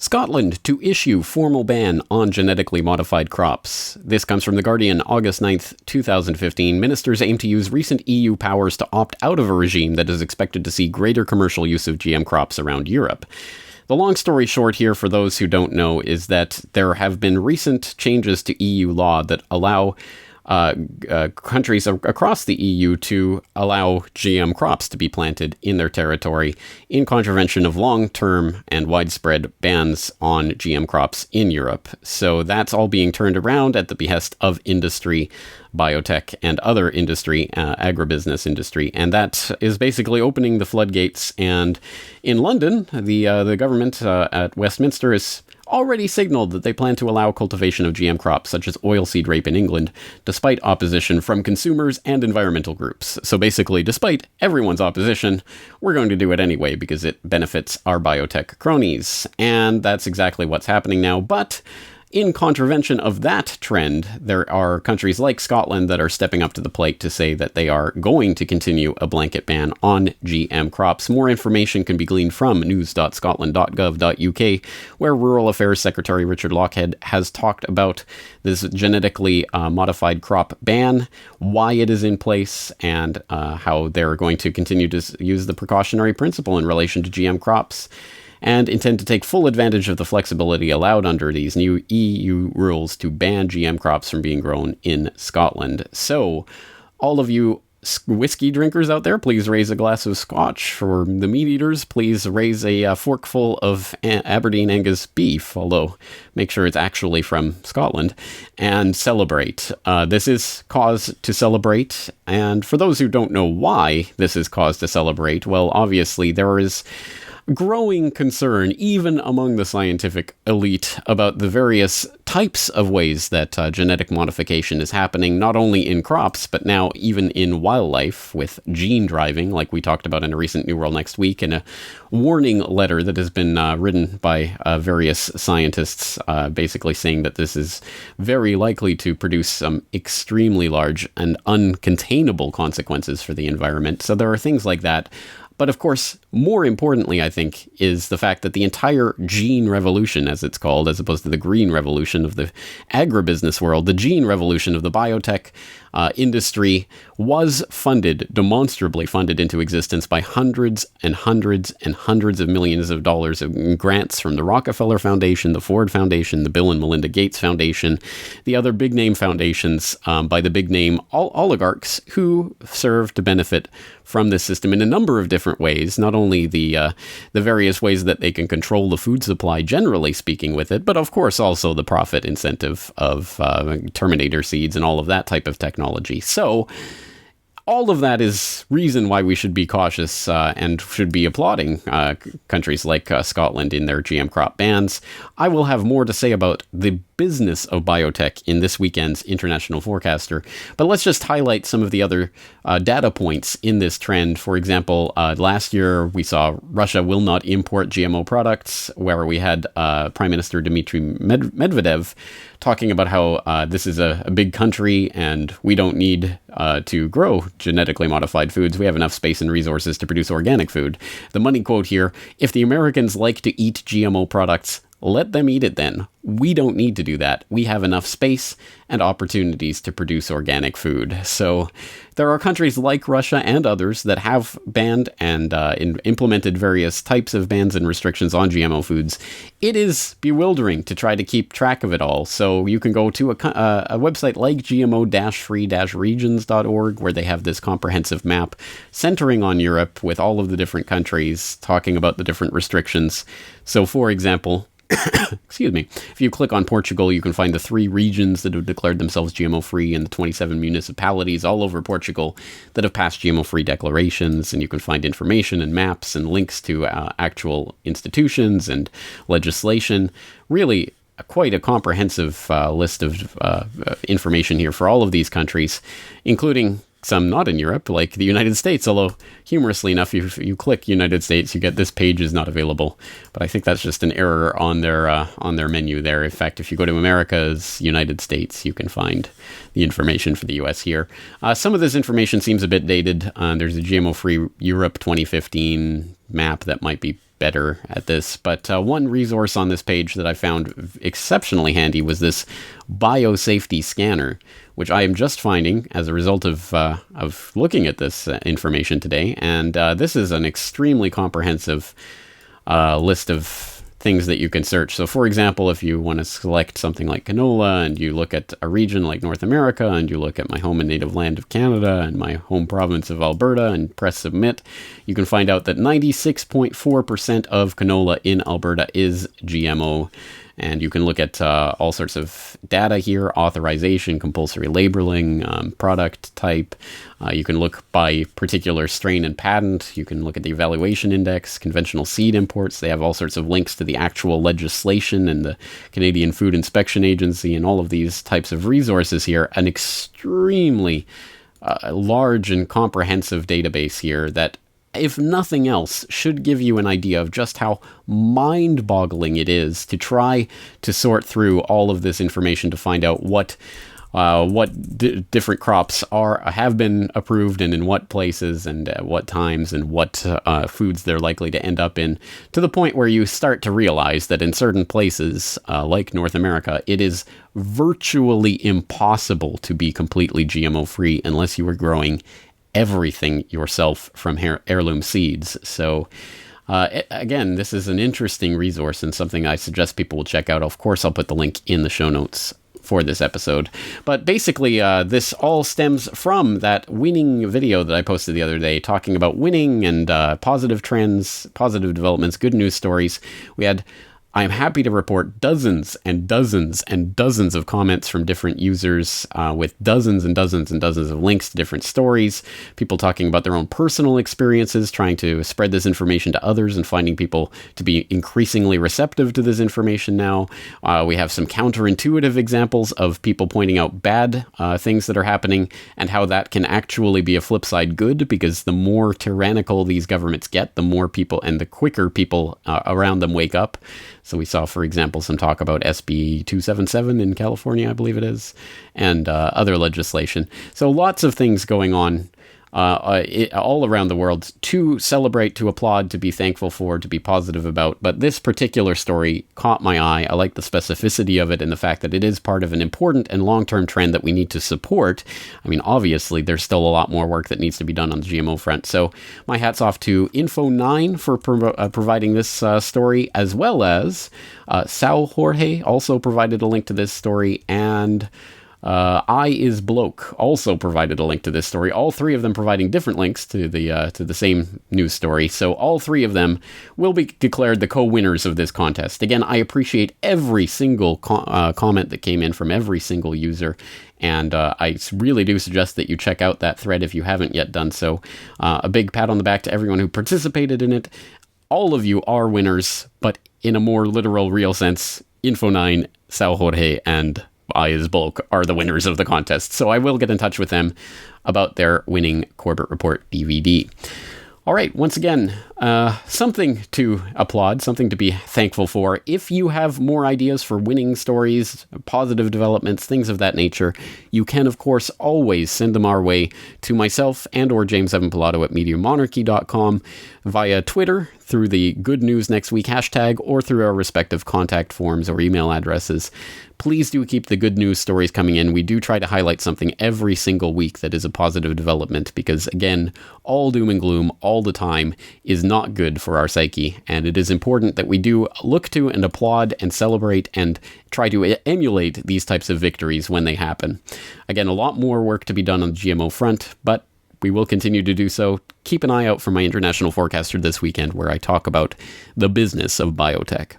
Scotland to issue formal ban on genetically modified crops. This comes from The Guardian, August 9th, 2015. Ministers aim to use recent EU powers to opt out of a regime that is expected to see greater commercial use of GM crops around Europe. The long story short here, for those who don't know, is that there have been recent changes to EU law that allow countries across the EU to allow GM crops to be planted in their territory in contravention of long-term and widespread bans on GM crops in Europe. So that's all being turned around at the behest of industry, biotech, and other industry, agribusiness industry. And that is basically opening the floodgates. And in London, the government at Westminster is already signaled that they plan to allow cultivation of GM crops, such as oilseed rape in England, despite opposition from consumers and environmental groups. So basically, despite everyone's opposition, we're going to do it anyway because it benefits our biotech cronies. And that's exactly what's happening now. But in contravention of that trend, there are countries like Scotland that are stepping up to the plate to say that they are going to continue a blanket ban on GM crops. More information can be gleaned from news.scotland.gov.uk, where Rural Affairs Secretary Richard Lochhead has talked about this genetically modified crop ban, why it is in place, and how they're going to continue to use the precautionary principle in relation to GM crops, and intend to take full advantage of the flexibility allowed under these new EU rules to ban GM crops from being grown in Scotland. So, all of you whiskey drinkers out there, please raise a glass of scotch. For the meat eaters, please raise a forkful of Aberdeen Angus beef, although make sure it's actually from Scotland, and celebrate. This is cause to celebrate, and for those who don't know why this is cause to celebrate, well, obviously there is growing concern, even among the scientific elite, about the various types of ways that genetic modification is happening, not only in crops, but now even in wildlife, with gene driving, like we talked about in a recent New World Next Week, and a warning letter that has been written by various scientists, basically saying that this is very likely to produce some extremely large and uncontainable consequences for the environment. So there are things like that. But of course, more importantly, I think, is the fact that the entire gene revolution, as it's called, as opposed to the green revolution of the agribusiness world, the gene revolution of the biotech industry was funded, demonstrably funded into existence by hundreds and hundreds and hundreds of millions of dollars in grants from the Rockefeller Foundation, the Ford Foundation, the Bill and Melinda Gates Foundation, the other big name foundations by the big name oligarchs who serve to benefit from this system in a number of different ways, not only the various ways that they can control the food supply, generally speaking, with it, but of course also the profit incentive of Terminator seeds and all of that type of technology. So all of that is reason why we should be cautious and should be applauding countries like Scotland in their GM crop bans. I will have more to say about the business of biotech in this weekend's International Forecaster, but let's just highlight some of the other data points in this trend. For example, last year we saw Russia will not import GMO products, where we had Prime Minister Dmitry Medvedev talking about how this is a big country and we don't need to grow genetically modified foods. We have enough space and resources to produce organic food. The money quote here: if the Americans like to eat GMO products, let them eat it then. We don't need to do that. We have enough space and opportunities to produce organic food. So there are countries like Russia and others that have banned and implemented various types of bans and restrictions on GMO foods. It is bewildering to try to keep track of it all. So you can go to a website like gmo-free-regions.org, where they have this comprehensive map centering on Europe with all of the different countries, talking about the different restrictions. So for example, excuse me, if you click on Portugal, you can find the 3 regions that have declared themselves GMO-free and the 27 municipalities all over Portugal that have passed GMO-free declarations, and you can find information and maps and links to actual institutions and legislation. Really quite a comprehensive list of information here for all of these countries, including some not in Europe, like the United States, although humorously enough, if you click United States, you get this page is not available. But I think that's just an error on their menu there. In fact, if you go to America's United States, you can find the information for the US here. Some of this information seems a bit dated. There's a GMO-free Europe 2015 map that might be better at this, but one resource on this page that I found exceptionally handy was this biosafety scanner, which I am just finding as a result of looking at this information today. And this is an extremely comprehensive list of things that you can search. So for example, if you want to select something like canola and you look at a region like North America and you look at my home and native land of Canada and my home province of Alberta and press submit, you can find out that 96.4% of canola in Alberta is GMO. And you can look at all sorts of data here: authorization, compulsory labeling, product type. You can look by particular strain and patent. You can look at the evaluation index, conventional seed imports. They have all sorts of links to the actual legislation and the Canadian Food Inspection Agency and all of these types of resources here. An extremely large and comprehensive database here that, if nothing else, should give you an idea of just how mind-boggling it is to try to sort through all of this information to find out what different crops have been approved and in what places and at what times and what foods they're likely to end up in, to the point where you start to realize that in certain places, like North America, it is virtually impossible to be completely GMO-free unless you are growing everything yourself from heirloom seeds. So again, this is an interesting resource and something I suggest people will check out. Of course, I'll put the link in the show notes for this episode. But basically, this all stems from that winning video that I posted the other day, talking about winning and positive trends, positive developments, good news stories. I am happy to report dozens and dozens and dozens of comments from different users with dozens and dozens and dozens of links to different stories, people talking about their own personal experiences, trying to spread this information to others and finding people to be increasingly receptive to this information now. We have some counterintuitive examples of people pointing out bad things that are happening and how that can actually be a flip side good, because the more tyrannical these governments get, the more people and the quicker people around them wake up. So we saw, for example, some talk about SB 277 in California, I believe it is, and other legislation. So lots of things going on all around the world to celebrate, to applaud, to be thankful for, to be positive about. But this particular story caught my eye. I like the specificity of it and the fact that it is part of an important and long-term trend that we need to support. I mean, obviously, there's still a lot more work that needs to be done on the GMO front. So my hat's off to Info9 for providing this story, as well as Sal Jorge also provided a link to this story, and I is Bloke also provided a link to this story. All three of them providing different links to the same news story. So all three of them will be declared the co-winners of this contest. Again, I appreciate every single comment that came in from every single user. And I really do suggest that you check out that thread if you haven't yet done so. A big pat on the back to everyone who participated in it. All of you are winners, but in a more literal, real sense, Info9, Sal Jorge, and I as Bulk are the winners of the contest. So I will get in touch with them about their winning Corbett Report DVD. All right, once again, something to applaud, something to be thankful for. If you have more ideas for winning stories, positive developments, things of that nature, you can, of course, always send them our way to myself and or James Evan Pilato at MediaMonarchy.com via Twitter, through the Good News Next Week hashtag, or through our respective contact forms or email addresses. Please do keep the good news stories coming in. We do try to highlight something every single week that is a positive development, because, again, all doom and gloom all the time is not good for our psyche, and it is important that we do look to and applaud and celebrate and try to emulate these types of victories when they happen. Again, a lot more work to be done on the GMO front, but we will continue to do so. Keep an eye out for my International Forecaster this weekend, where I talk about the business of biotech.